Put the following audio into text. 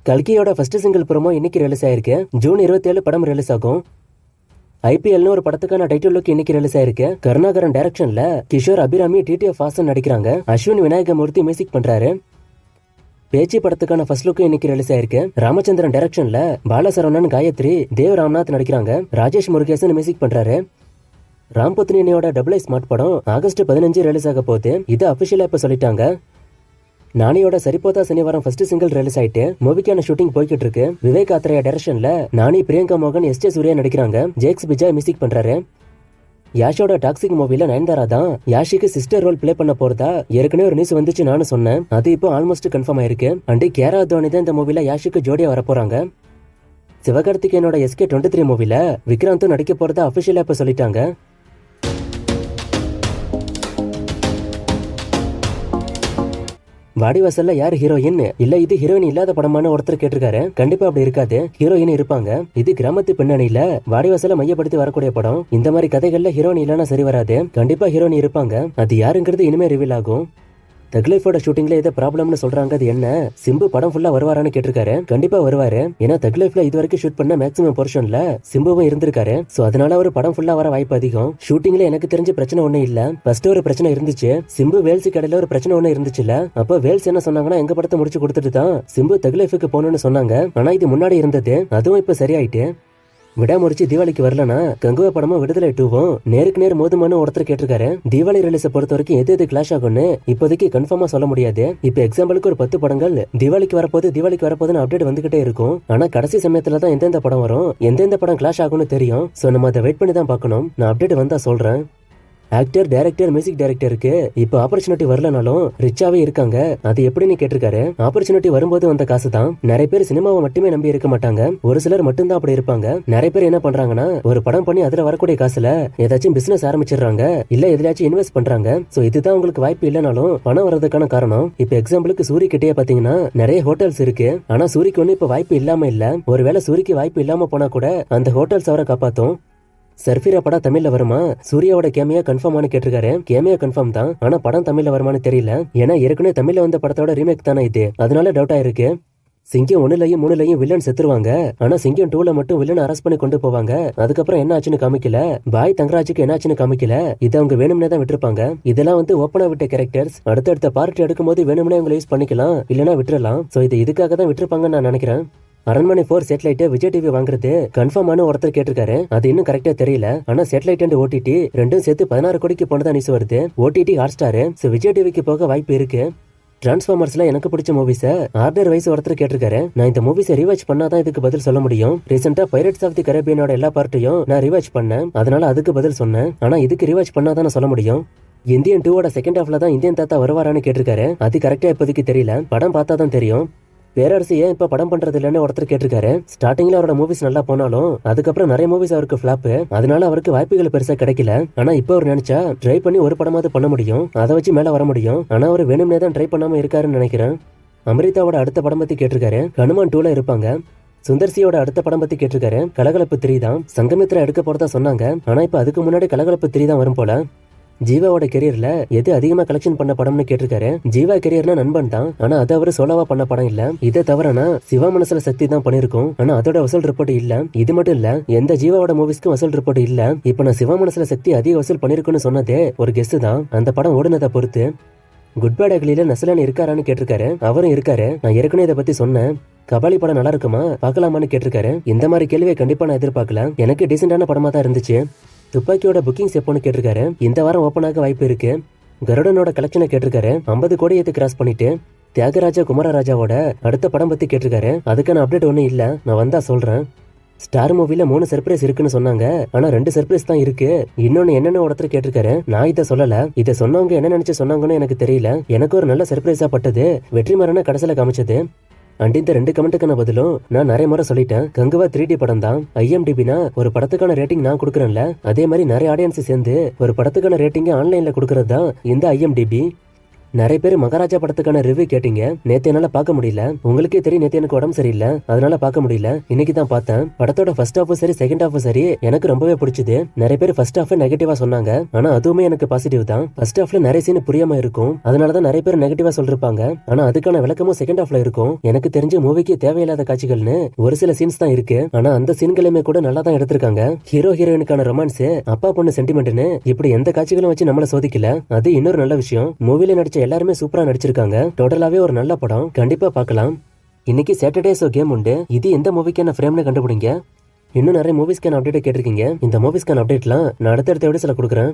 கல்கியோட first single promo இன்னைக்கு release ஆயிருக்கு. June 27 படம் ரிலீஸ் ஆகும். ஐபிஎல்னு ஒரு படத்துக்கான டைட்டில் லுக் இன்னைக்கு ரிலீஸ் ஆயிருக்கு. கருணாகரன் டைரக்ஷன்ல கிஷோர் அபிராமி, டிடிஎஃப் வாசன் நடிக்கிறாங்க. அஸ்வின் விநாயகமூர்த்தி மியூசிக் பண்றாரு. பேச்சு படத்துக்கான ஃபர்ஸ்ட் லுக் இன்னைக்கு ரிலீஸ் ஆயிருக்கு. ராமச்சந்திரன் டைரக்ஷன்ல பாலசரவணன், காயத்ரி, தேவ் ராம்நாத் நடிக்கிறாங்க. ராஜேஷ் முருகேசன் மியூசிக் பண்றாரு. ராம்பத்னியோட டபுள் ஐ ஸ்மார்ட் படம் ஆகஸ்ட் 15 ரிலீஸ் ஆக போகுது. இது அபிஷியலா இப்ப சொல்லிட்டாங்க. நானியோட Saripodhaa Sanivaaram first single release ஆயிட்டு மூவிக்கான ஷூட்டிங் போய்கிட்டு இருக்கு. விவேக் ஆத்ரேயா டைரக்ஷன்ல நானி, பிரியங்கா மோகன், எஸ்.ஜே. சூர்யா நடிக்கிறாங்க. ஜேக்ஸ் பிஜாய் மியூசிக் பண்றாரு. யாஷோட டாக்ஸிக் மூவில நயன்தாரா தான் யாஷிக்கு சிஸ்டர் ரோல் பிளே பண்ண போறதா ஏற்கனவே ஒரு நியூஸ் வந்துச்சு, நானும் சொன்னேன். அது இப்போ ஆல்மோஸ்ட் கன்ஃபார்ம் ஆயிருக்கு. அண்ட் கேரா அத்வானி தான் இந்த மூவில யாஷிக்கு ஜோடியா வர போறாங்க. சிவகார்த்திகேயனோட SK 23 மூவில விக்ராந்தும் நடிக்க போறதா அபிஷியலா இப்ப சொல்லிட்டாங்க. வாடிவாசல்ல யார் ஹீரோயின், இல்ல இது ஹீரோயின் இல்லாத படமான ஒருத்தர் கேட்டிருக்காரு. கண்டிப்பா அப்படி இருக்காது, ஹீரோயின் இருப்பாங்க. இது கிராமத்து பின்னணியில வாடிவாசல மையப்படுத்தி வரக்கூடிய படம். இந்த மாதிரி கதைகள்ல ஹீரோயின் இல்லனா சரி வராது. கண்டிப்பா ஹீரோயின் இருப்பாங்க. அது யாருங்கிறது இனிமே ரிவீல் ஆகும். தக்லைஃபோட ஷூட்டிங்ல ஏதோ ப்ராப்ளம்னு சொல்றாங்க. அது என்ன? சிம்பு படம் ஃபுல்லா வருவாரான்னு கேட்டிருக்காரு. கண்டிப்பா வருவாரு. ஏன்னா தக்லைஃப்ல இது வரைக்கும் ஷூட் பண்ண மேக்ஸிமம் போர்ஷன்ல சிம்புவும் இருந்திருக்காரு. சோ அதனால அவர் படம் ஃபுல்லா வர வாய்ப்பு அதிகம். ஷூட்டிங்ல எனக்கு தெரிஞ்ச பிரச்சனை ஒண்ணு இல்ல. ஃபர்ஸ்ட் ஒரு பிரச்சனை இருந்துச்சு. சிம்பு வேல்ஸ் கடையில ஒரு பிரச்சனை ஒண்ணு இருந்துச்சுல. அப்ப வேல்ஸ் என்ன சொன்னாங்கன்னா, எங்க படத்தை முடிச்சு கொடுத்துட்டு தான் சிம்பு தக்லைஃபுக்கு போகணும்னு சொன்னாங்க. ஆனா இது முன்னாடி இருந்தது, அதுவும் இப்ப சரியாயிட்டு. விடாமுறிச்சு தீபாவளிக்கு வரலனா கங்குவா படமும் விடுதலை 2வும் நேருக்கு நேர் மோதுமானு ஒருத்தர் கேட்டிருக்காரு. தீபாவளி ரிலீஸ பொறுத்த வரைக்கும் எது கிளாஷ் ஆகும்னு இப்போதைக்கு கன்ஃபார்மா சொல்ல முடியாது. இப்ப எக்ஸாம்பிளுக்கு ஒரு 10 படங்கள் தீபாவளிக்கு வரப்போகுதுன்னு அப்டேட் வந்துகிட்டே இருக்கும். ஆனா கடைசி சமயத்துல தான் எந்தெந்த படம் வரும், எந்தெந்த படம் கிளாஷ் ஆகும்னு தெரியும். சோ நம்ம அதை வெயிட் பண்ணி தான் பார்க்கணும். நான் அப்டேட் வந்தா சொல்றேன். ஆக்டர், டைரக்டர், மியூசிக் டைரக்டருக்கு இப்ப ஆப்பர்ச்சுனிட்டி வரலனாலும் ரிச்சாவே இருக்காங்க. அது எப்படின்னு கேட்டிருக்காரு. ஆப்பர்ச்சுனிட்டி வரும்போது வந்த காசு தான். நிறைய பேர் சினிமாவை மட்டுமே நம்பி இருக்க மாட்டாங்க, ஒரு சிலர் மட்டும்தான் அப்படி இருப்பாங்க. நிறைய பேர் என்ன பண்றாங்கன்னா, ஒரு படம் பண்ணி அதுல வரக்கூடிய காசுல ஏதாச்சும் பிசினஸ் ஆரம்பிச்சிடுறாங்க, இல்ல எதுலாச்சும் இன்வெஸ்ட் பண்றாங்க. சோ இதுதான் உங்களுக்கு வாய்ப்பு இல்லனாலும் பணம் வர்றதுக்கான காரணம். இப்ப எக்ஸாம்பிளுக்கு சூரி கிட்டே பாத்தீங்கன்னா நிறைய ஹோட்டல்ஸ் இருக்கு. ஆனா சூரிக்கு ஒண்ணு இப்ப வாய்ப்பு இல்லாம இல்ல. ஒருவேளை சூரிக்கு வாய்ப்பு இல்லாம போனா கூட அந்த ஹோட்டல்ஸ் அவரை காப்பாத்தும். சர்ஃபிரா படம் தமிழ்ல வருமா? சூர்யாவோட கேமியா கன்ஃபார்மானு கேட்டிருக்காரு. கேமியா கன்ஃபார்ம் தான், ஆனா படம் தமிழ்ல வருமானு தெரியல. ஏன்னா ஏற்கனவே தமிழ்ல வந்த படத்தோட ரீமேக் தானே இது, அதனால டவுட் ஆயிருக்கு. சிங்கம் 1லயும் 3லயும் வில்லன் செத்துருவாங்க. ஆனா சிங்கம் 2ல மட்டும் வில்லன் அரெஸ்ட் பண்ணி கொண்டு போவாங்க. அதுக்கப்புறம் என்ன ஆச்சுன்னு காமிக்கல. பாய் தங்கராஜுக்கு என்ன ஆச்சுன்னு காமிக்கல. இதை அவங்க வேணும்னே தான் விட்டுருப்பாங்க. இதெல்லாம் வந்து ஓப்பனா விட்ட கேரக்டர்ஸ். அடுத்தடுத்த பார்ட் எடுக்கும் போது வேணும்னே அவங்க யூஸ் பண்ணிக்கலாம், இல்லனா விட்டுறலாம். சோ இது இதுக்காக தான் விட்டுருப்பாங்கன்னு நான் நினைக்கிறேன். அரண்மனை 4 சேட்டலைட் விஜய் டிவி வாங்குறது கன்ஃபார்மான ஒருத்தர் கேட்டிருக்காரு. அது இன்னும் கரெக்டா தெரியல. ஆனா சேட்டலைட் அண்ட் ஓடிடி ரெண்டும் சேர்த்து 16 கோடிக்கு போனதா நியூஸ் வருது. ஓடிடி ஹாட்ஸ்டார், விஜய் டிவிக்கு போக வாய்ப்பு இருக்கு. டிரான்ஸ்ஃபார்மர்ஸ்ல எனக்கு பிடிச்ச மூவிஸ ஆர்டர் வைஸ் ஒருத்தர் கேட்டிருக்காரு. நான் இந்த மூவிஸை ரிவாச் பண்ணாதான் இதுக்கு பதில் சொல்ல முடியும். ரீசெண்டா பைரட்ஸ் ஆஃப் தி கரேபியனோட எல்லா பார்ட்டையும் நான் ரிவாச் பண்ணேன், அதனால அதுக்கு பதில் சொன்னேன். ஆனா இதுக்கு ரிவாச் பண்ணாதான் சொல்ல முடியும். இந்தியன் 2 செகண்ட் ஹாஃப்ல தான் இந்தியன் தாத்தா வருவாரான்னு கேட்டிருக்காரு. அது கரெக்டா இப்போதைக்கு தெரியல, படம் பார்த்தா தான் தெரியும். பேரரசு ஏன் இப்ப படம் பண்றது இல்லன்னு ஒருத்தர் கேட்டிருக்காரு. ஸ்டார்டிங்ல அவரோட மூவிஸ் நல்லா போனாலும் அதுக்கப்புறம் நிறைய மூவிஸ் அவருக்கு ஃபிளாப், அதனால அவருக்கு வாய்ப்புகள் பெருசா கிடைக்கல. ஆனா இப்ப அவர் நினைச்சா ட்ரை பண்ணி ஒரு படமாவது பண்ண முடியும், அதை வச்சு மேல வர முடியும். ஆனா அவர் வேணும்னே தான் ட்ரை பண்ணாம இருக்காருன்னு நினைக்கிறேன். அமிர்தாவோட அடுத்த படம் பத்தி கேட்டிருக்காரு. ஹனுமான் 2ல இருப்பாங்க. சுந்தர்சியோட அடுத்த படம் பத்தி கேட்டிருக்காரு. கலகலப்பு 3 தான். சங்கமித்ரா எடுக்க போறதா சொன்னாங்க. ஆனா இப்ப அதுக்கு முன்னாடி கலகலப்பு 3 தான் வரும் போல. ஜீவாவோட கெரியர்ல எது அதிகமா கலெக்ஷன் பண்ண படம்னு கேட்டிருக்காரு. ஜீவா கெரியர்னா நண்பன் தான், ஆனா அது அவரு சோலோவா பண்ண படம் இல்ல. இதை தவிரனா சிவா மனசுல சக்தி தான் பண்ணிருக்கும், ஆனா அதோட வசூல் ரிப்போர்ட் இல்ல. இது மட்டும் இல்ல, எந்த ஜீவாவோட மூவிஸ்க்கும் வசூல் ரிப்போர்ட் இல்ல. இப்ப நான் சிவா மனசுல சக்தி அதிக வசூல் பண்ணிருக்குன்னு சொன்னதே ஒரு கெஸ் தான், அந்த படம் ஓடுனதை பொறுத்து. குட் பேட் அக்லில நஸ்லான் இருக்காரான்னு கேட்டிருக்காரு. அவரும் இருக்காரு. நான் ஏற்கனவே இதை பத்தி சொன்னேன். கபாலி படம் நல்லா இருக்குமா, பாக்கலாமான்னு கேட்டிருக்காரு. இந்த மாதிரி கேள்வியை கண்டிப்பா நான் எதிர்பார்க்கல. எனக்கு டீசென்டான படமா தான் இருந்துச்சு. துப்பாக்கியோட புக்கிங்ஸ் எப்போன்னு கேட்டிருக்காரு. இந்த வாரம் ஓப்பன் ஆக வாய்ப்பு இருக்கு. கருடனோட கலெக்ஷனை கேட்டிருக்காரு. 50 கோடி கிராஸ் பண்ணிட்டு. தியாகராஜா குமாரராஜாவோட அடுத்த படம் பத்தி கேட்டிருக்காரு. அதுக்கான அப்டேட் ஒன்னும் இல்ல, நான் வந்தா சொல்றேன். ஸ்டார் மூவில 3 சர்ப்ரைஸ் இருக்குன்னு சொன்னாங்க, ஆனா 2 சர்ப்ரைஸ் தான் இருக்கு. இன்னொன்னு என்னன்னு ஒருத்தர் கேட்டிருக்காரு. நான் இதை சொல்லல, இதை சொன்னவங்க என்ன நினைச்சு சொன்னாங்கன்னு எனக்கு தெரியல. எனக்கு ஒரு நல்ல சர்ப்ரைஸா பட்டது வெற்றிமாறன கடைசியில காமிச்சது. அண்ட் இந்த 2 கமெண்ட்டுக்கான பதிலும் நான் நிறைய முறை சொல்லிட்டேன். கங்குவா 3D படம் தான். IMDbனா ஒரு படத்துக்கான ரேட்டிங் நான் கொடுக்குறேன்ல, அதே மாதிரி நிறைய ஆடியன்ஸ் சேர்ந்து ஒரு படத்துக்கான ரேட்டிங் ஆன்லைன்ல கொடுக்கறது தான் இந்த IMDb. நிறைய பேர் மகாராஜா படத்துக்கான ரிவ்யூ கேட்டீங்க. நேத்து என்னால பார்க்க முடியல. உங்களுக்கே தெரியும் நேத்து எனக்கு உடம்பு சரியில்லை, அதனால பார்க்க முடியல. இன்னைக்கு தான் பார்த்தேன். படத்தோட ஃபர்ஸ்ட் ஹாஃப் சரி செகண்ட் ஹாஃப் சரி எனக்கு ரொம்பவே பிடிச்சது. நிறைய பேர் ஃபர்ஸ்ட் ஹாஃப் நெகட்டிவா சொன்னாங்க, ஆனா அதுவுமே எனக்கு பாசிட்டிவ் தான். ஃபர்ஸ்ட் ஹாஃப்ல நிறைய சீன் புரியாம இருக்கும், அதனாலதான் நிறைய பேர் நெகட்டிவா சொல்லிருப்பாங்க. ஆனா அதுக்கான விளக்கமும் செகண்ட் ஹாஃப்ல இருக்கும். எனக்கு தெரிஞ்ச மூவிக்கு தேவையில்லாத காட்சிகள்னு ஒரு சில சீன்ஸ் தான் இருக்கு, ஆனா அந்த சீன்களுமே கூட நல்லா தான் எடுத்திருக்காங்க. ஹீரோ ஹீரோயினுக்கான ரொமான்ஸ், அப்பா பொண்ணு சென்டிமெண்ட்னு இப்படி எந்த காட்சிகளும் வச்சு நம்மள சோதிக்கல. அது இன்னொரு நல்ல விஷயம். மூவில நடிச்ச எல்லாருமே சூப்பரா நடிச்சிருக்காங்க. டோட்டலாவே ஒரு நல்ல படம், கண்டிப்பா பார்க்கலாம். இன்னைக்கு சாட்டர்டே ஷோ கேம் உண்டு. இது எந்த மூவிக்கான ஃப்ரேம்னு கண்டுபிடிங்க. இன்னும் நிறைய மூவிஸ்க்கான அப்டேட் கேட்டிருக்கீங்க. இந்த மூவிஸ்க்கான அப்டேட்லாம் நான் அடுத்தடுத்த வீடியோஸ்ல கொடுக்குறேன்.